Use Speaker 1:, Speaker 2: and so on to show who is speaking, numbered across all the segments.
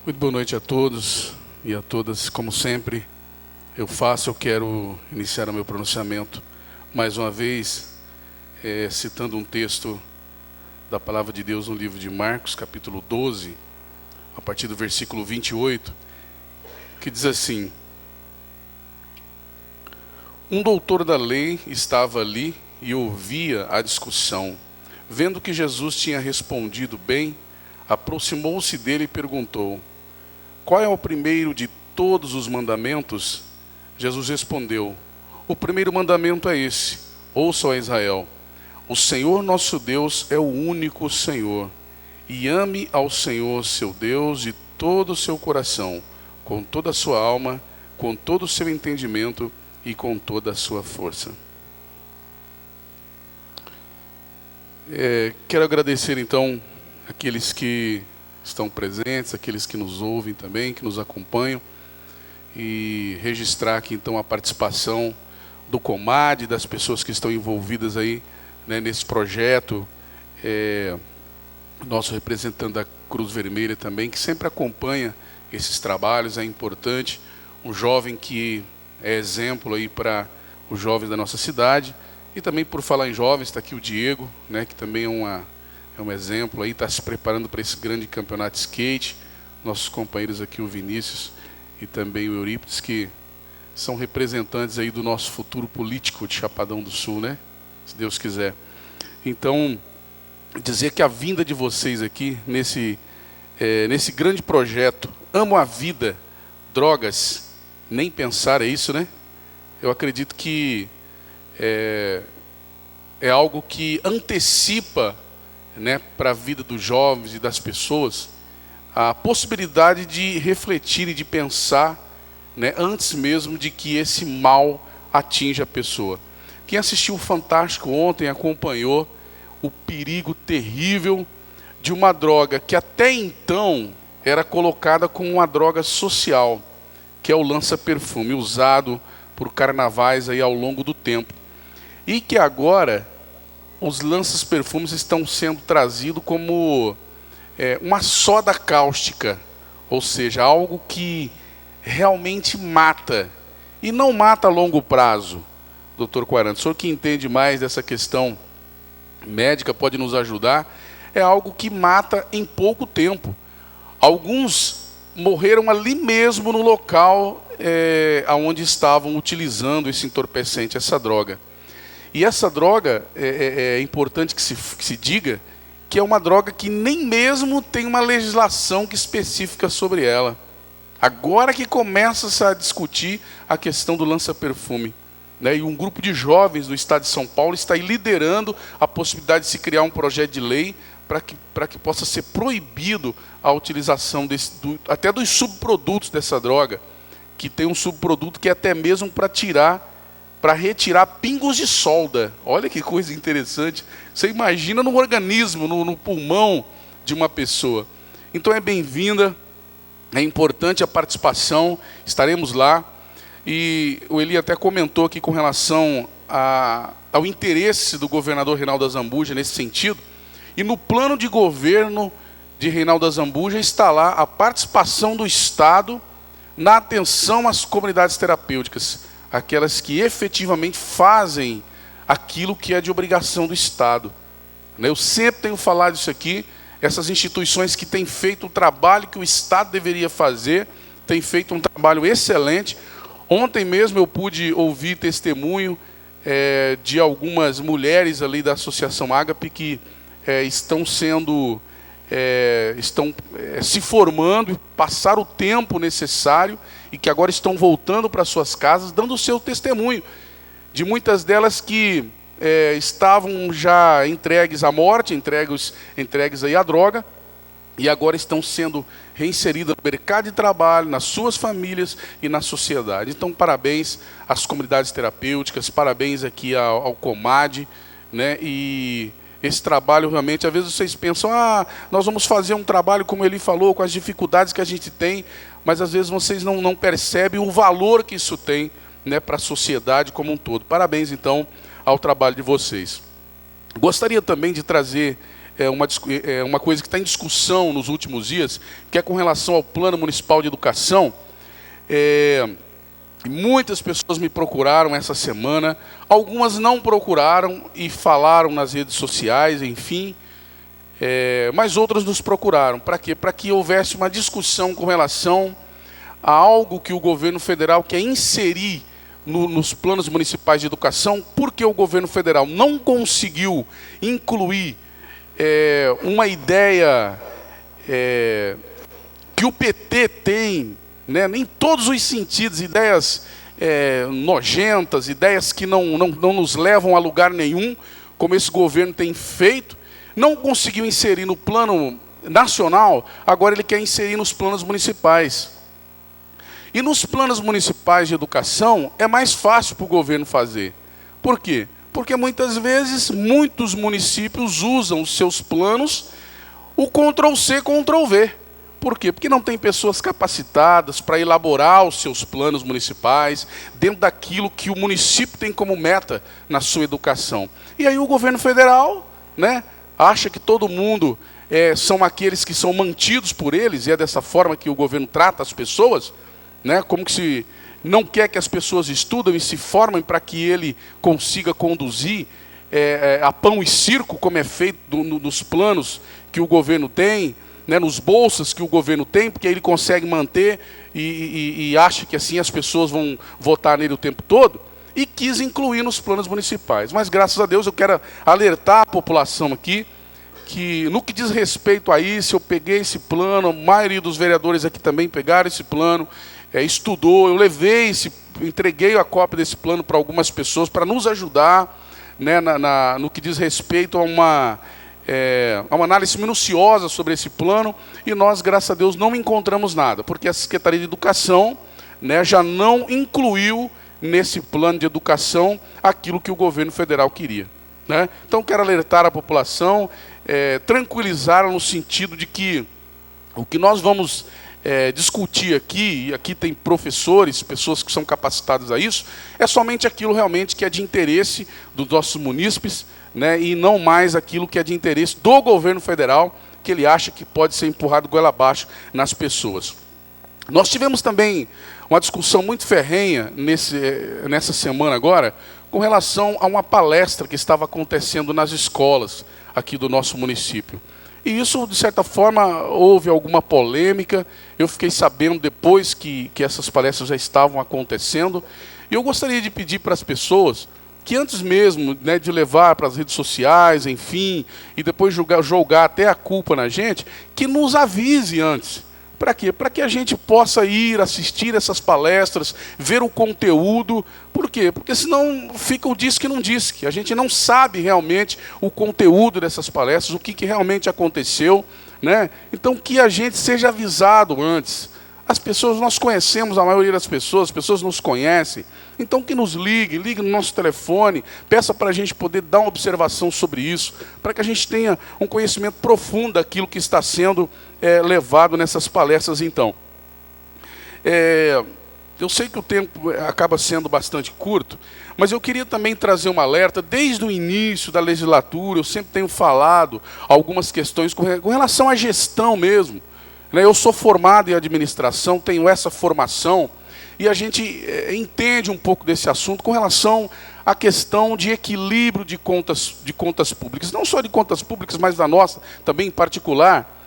Speaker 1: Muito boa noite a todos e a todas. Como sempre eu quero iniciar o meu pronunciamento mais uma vez citando um texto da palavra de Deus no livro de Marcos, capítulo 12, a partir do versículo 28, que diz assim: Um doutor da lei estava ali e ouvia a discussão. Vendo que Jesus tinha respondido bem, aproximou-se dele e perguntou: Qual é o primeiro de todos os mandamentos? Jesus respondeu: O primeiro mandamento é esse: Ouça, ó Israel, o Senhor nosso Deus é o único Senhor, e ame ao Senhor seu Deus de todo o seu coração, com toda a sua alma, com todo o seu entendimento e com toda a sua força. Quero agradecer então aqueles que estão presentes, aqueles que nos ouvem também, que nos acompanham, e registrar aqui então a participação do Comad, das pessoas que estão envolvidas aí, né, nesse projeto, nosso representante da Cruz Vermelha também, que sempre acompanha esses trabalhos. É importante, um jovem que é exemplo aí para os jovens da nossa cidade. E também, por falar em jovens, está aqui o Diego, né, que também é um exemplo aí, está se preparando para esse grande campeonato de skate. Nossos companheiros aqui, o Vinícius e também o Eurípides, que são representantes aí do nosso futuro político de Chapadão do Sul, né? Se Deus quiser. Então, dizer que a vinda de vocês aqui, nesse grande projeto, Amo a Vida, Drogas, Nem Pensar, é isso, né? Eu acredito que é algo que antecipa, né, para a vida dos jovens e das pessoas a possibilidade de refletir e de pensar, né, antes mesmo de que esse mal atinja a pessoa. Quem assistiu o Fantástico ontem acompanhou o perigo terrível de uma droga que até então era colocada como uma droga social, que é o lança-perfume, usado por carnavais aí ao longo do tempo. E que agora os lanças-perfumes estão sendo trazidos como uma soda cáustica, ou seja, algo que realmente mata, e não mata a longo prazo. Doutor Quaranta, o senhor que entende mais dessa questão médica pode nos ajudar. É algo que mata em pouco tempo. Alguns morreram ali mesmo no local onde estavam utilizando esse entorpecente, essa droga. E essa droga, é importante que se diga, que é uma droga que nem mesmo tem uma legislação específica sobre ela. Agora que começa a discutir a questão do lança-perfume, né? E um grupo de jovens do estado de São Paulo está aí liderando a possibilidade de se criar um projeto de lei para que possa ser proibido a utilização até dos subprodutos dessa droga, que tem um subproduto que é até mesmo para retirar pingos de solda. Olha que coisa interessante. Você imagina no organismo, no pulmão de uma pessoa. Então é bem-vinda, é importante a participação, estaremos lá. E o Eli até comentou aqui com relação ao interesse do governador Reinaldo Azambuja nesse sentido. E no plano de governo de Reinaldo Azambuja está lá a participação do Estado na atenção às comunidades terapêuticas, aquelas que efetivamente fazem aquilo que é de obrigação do Estado. Eu sempre tenho falado isso aqui, essas instituições que têm feito o trabalho que o Estado deveria fazer, têm feito um trabalho excelente. Ontem mesmo eu pude ouvir testemunho de algumas mulheres ali da Associação Ágape que estão se formando, passaram o tempo necessário e que agora estão voltando para suas casas, dando o seu testemunho, de muitas delas que estavam já entregues à morte, entregues aí à droga, e agora estão sendo reinseridas no mercado de trabalho, nas suas famílias e na sociedade. Então, parabéns às comunidades terapêuticas, parabéns aqui ao Comad, né? E esse trabalho realmente, às vezes vocês pensam, nós vamos fazer um trabalho, como ele falou, com as dificuldades que a gente tem, mas às vezes vocês não percebem o valor que isso tem, né, para a sociedade como um todo. Parabéns, então, ao trabalho de vocês. Gostaria também de trazer uma coisa que está em discussão nos últimos dias, que é com relação ao Plano Municipal de Educação. Muitas pessoas me procuraram essa semana, algumas não procuraram e falaram nas redes sociais, enfim, mas outras nos procuraram. Para quê? Para que houvesse uma discussão com relação a algo que o governo federal quer inserir nos planos municipais de educação, porque o governo federal não conseguiu incluir uma ideia que o PT tem, né, em todos os sentidos, ideias nojentas, ideias que não nos levam a lugar nenhum, como esse governo tem feito, não conseguiu inserir no plano nacional, agora ele quer inserir nos planos municipais. E nos planos municipais de educação é mais fácil para o governo fazer. Por quê? Porque muitas vezes muitos municípios usam os seus planos o Ctrl+C, Ctrl+V. Por quê? Porque não tem pessoas capacitadas para elaborar os seus planos municipais dentro daquilo que o município tem como meta na sua educação. E aí o governo federal, né, acha que todo mundo são aqueles que são mantidos por eles, e é dessa forma que o governo trata as pessoas, né, como que se não quer que as pessoas estudem e se formem para que ele consiga conduzir a pão e circo, como é feito nos planos que o governo tem, né, nos bolsas que o governo tem, porque ele consegue manter e acha que assim as pessoas vão votar nele o tempo todo, e quis incluir nos planos municipais. Mas graças a Deus eu quero alertar a população aqui, que no que diz respeito a isso, eu peguei esse plano, a maioria dos vereadores aqui também pegaram esse plano, estudou, eu entreguei a cópia desse plano para algumas pessoas para nos ajudar, né, no que diz respeito a uma análise minuciosa sobre esse plano, e nós, graças a Deus, não encontramos nada, porque a Secretaria de Educação, né, já não incluiu nesse plano de educação aquilo que o governo federal queria, né? Então, quero alertar a população, tranquilizar no sentido de que o que nós vamos discutir aqui, e aqui tem professores, pessoas que são capacitadas a isso, é somente aquilo realmente que é de interesse dos nossos munícipes, né, e não mais aquilo que é de interesse do governo federal, que ele acha que pode ser empurrado goela abaixo nas pessoas. Nós tivemos também uma discussão muito ferrenha nessa semana agora, com relação a uma palestra que estava acontecendo nas escolas aqui do nosso município. E isso, de certa forma, houve alguma polêmica. Eu fiquei sabendo depois que essas palestras já estavam acontecendo. E eu gostaria de pedir para as pessoas que antes mesmo, né, de levar para as redes sociais, enfim, e depois jogar até a culpa na gente, que nos avise antes. Para quê? Para que a gente possa ir assistir essas palestras, ver o conteúdo. Por quê? Porque senão fica o diz que não diz, que a gente não sabe realmente o conteúdo dessas palestras, o que realmente aconteceu, né? Então, que a gente seja avisado antes. As pessoas, nós conhecemos a maioria das pessoas, as pessoas nos conhecem. Então, que nos ligue no nosso telefone, peça para a gente poder dar uma observação sobre isso, para que a gente tenha um conhecimento profundo daquilo que está sendo levado nessas palestras, então. Eu sei que o tempo acaba sendo bastante curto, mas eu queria também trazer um alerta. Desde o início da legislatura, eu sempre tenho falado algumas questões com relação à gestão mesmo. Eu sou formado em administração, tenho essa formação, e a gente entende um pouco desse assunto com relação à questão de equilíbrio de contas públicas. Não só de contas públicas, mas da nossa também em particular.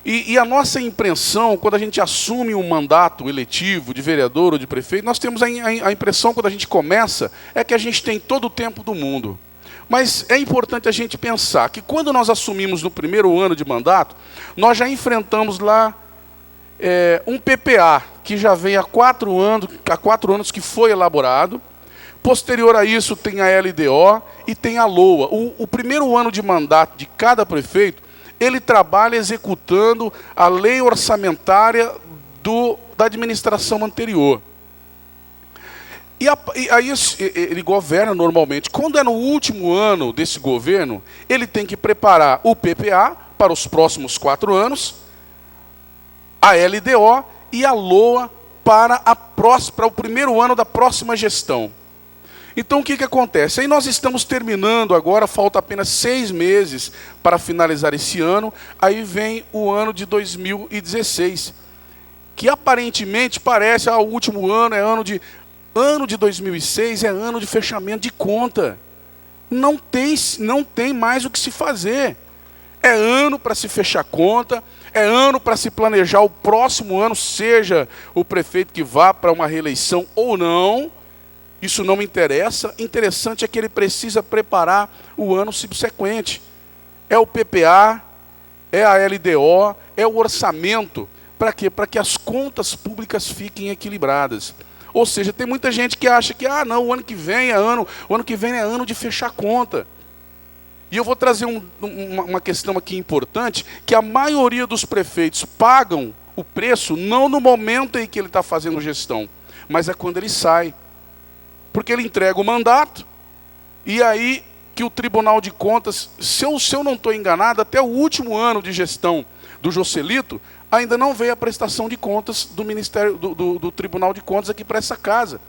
Speaker 1: E a nossa impressão, quando a gente assume um mandato eletivo de vereador ou de prefeito, nós temos a impressão, quando a gente começa, é que a gente tem todo o tempo do mundo. Mas é importante a gente pensar que quando nós assumimos no primeiro ano de mandato, nós já enfrentamos lá um PPA, que já vem há 4 anos que foi elaborado. Posterior a isso tem a LDO e tem a LOA. O primeiro ano de mandato de cada prefeito, ele trabalha executando a lei orçamentária da administração anterior. E aí ele governa normalmente. Quando é no último ano desse governo, ele tem que preparar o PPA para os próximos 4 anos, a LDO e a LOA para o primeiro ano da próxima gestão. Então o que acontece? Aí nós estamos terminando agora, falta apenas 6 meses para finalizar esse ano, aí vem o ano de 2016, que aparentemente parece, o último ano é ano de 2006 é ano de fechamento de conta. Não tem mais o que se fazer. É ano para se fechar conta, é ano para se planejar o próximo ano, seja o prefeito que vá para uma reeleição ou não. Isso não me interessa. Interessante é que ele precisa preparar o ano subsequente. É o PPA, é a LDO, é o orçamento. Para quê? Para que as contas públicas fiquem equilibradas. Ou seja, tem muita gente que acha que não, o ano que vem é ano de fechar conta. E eu vou trazer uma questão aqui importante, que a maioria dos prefeitos pagam o preço não no momento em que ele está fazendo gestão, mas é quando ele sai. Porque ele entrega o mandato, e aí que o Tribunal de Contas, se eu não estou enganado, até o último ano de gestão do Joselito, ainda não veio a prestação de contas do Ministério, do Tribunal de Contas aqui para essa casa.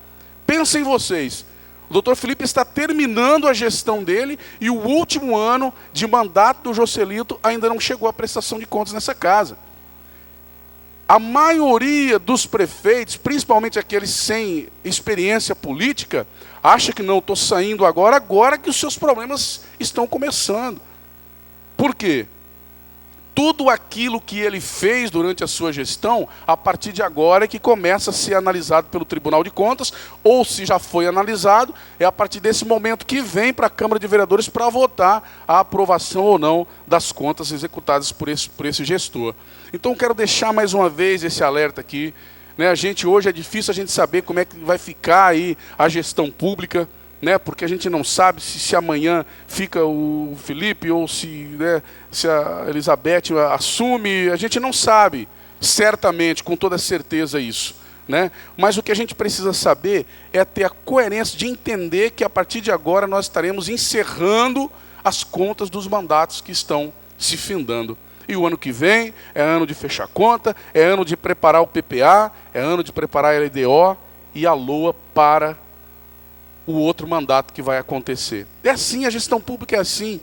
Speaker 1: Pensem vocês, o doutor Felipe está terminando a gestão dele, e o último ano de mandato do Joselito ainda não chegou a prestação de contas nessa casa. A maioria dos prefeitos, principalmente aqueles sem experiência política, acha que não, estou saindo agora que os seus problemas estão começando. Por quê? Tudo aquilo que ele fez durante a sua gestão, a partir de agora é que começa a ser analisado pelo Tribunal de Contas, ou se já foi analisado, é a partir desse momento que vem para a Câmara de Vereadores para votar a aprovação ou não das contas executadas por esse gestor. Então quero deixar mais uma vez esse alerta aqui. Hoje é difícil a gente saber como é que vai ficar aí a gestão pública, porque a gente não sabe se amanhã fica o Felipe ou se a Elizabeth assume, a gente não sabe certamente, com toda certeza isso. Mas o que a gente precisa saber é ter a coerência de entender que a partir de agora nós estaremos encerrando as contas dos mandatos que estão se findando. E o ano que vem é ano de fechar conta, é ano de preparar o PPA, é ano de preparar a LDO e a LOA para o outro mandato que vai acontecer. É assim, a gestão pública é assim.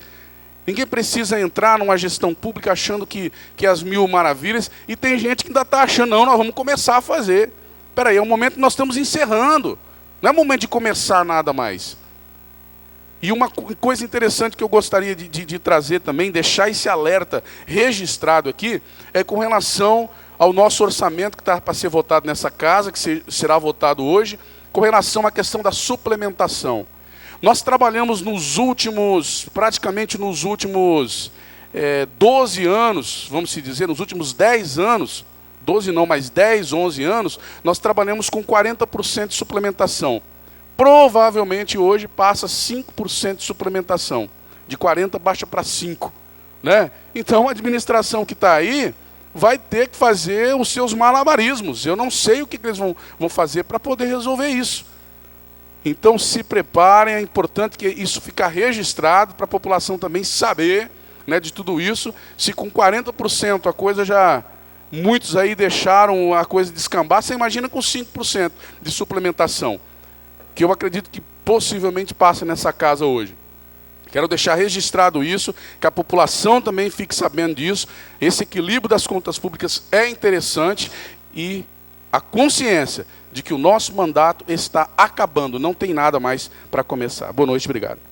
Speaker 1: Ninguém precisa entrar numa gestão pública achando que é as mil maravilhas, e tem gente que ainda está achando, não, nós vamos começar a fazer. Espera aí, é o momento que nós estamos encerrando, não é momento de começar nada mais. E uma coisa interessante que eu gostaria de trazer também, deixar esse alerta registrado aqui, é com relação ao nosso orçamento que está para ser votado nessa casa, que será votado hoje, com relação à questão da suplementação. Nós trabalhamos praticamente nos últimos 12 anos, vamos se dizer, nos últimos 10 anos, 12 não, mas 10, 11 anos, nós trabalhamos com 40% de suplementação. Provavelmente hoje passa 5% de suplementação. De 40 baixa para 5. Então a administração que está aí vai ter que fazer os seus malabarismos. Eu não sei o que eles vão fazer para poder resolver isso. Então se preparem, é importante que isso fique registrado para a população também saber de tudo isso. Se com 40% a coisa já... Muitos aí deixaram a coisa descambar, você imagina com 5% de suplementação, que eu acredito que possivelmente passa nessa casa hoje. Quero deixar registrado isso, que a população também fique sabendo disso. Esse equilíbrio das contas públicas é interessante, e a consciência de que o nosso mandato está acabando, não tem nada mais para começar. Boa noite, obrigado.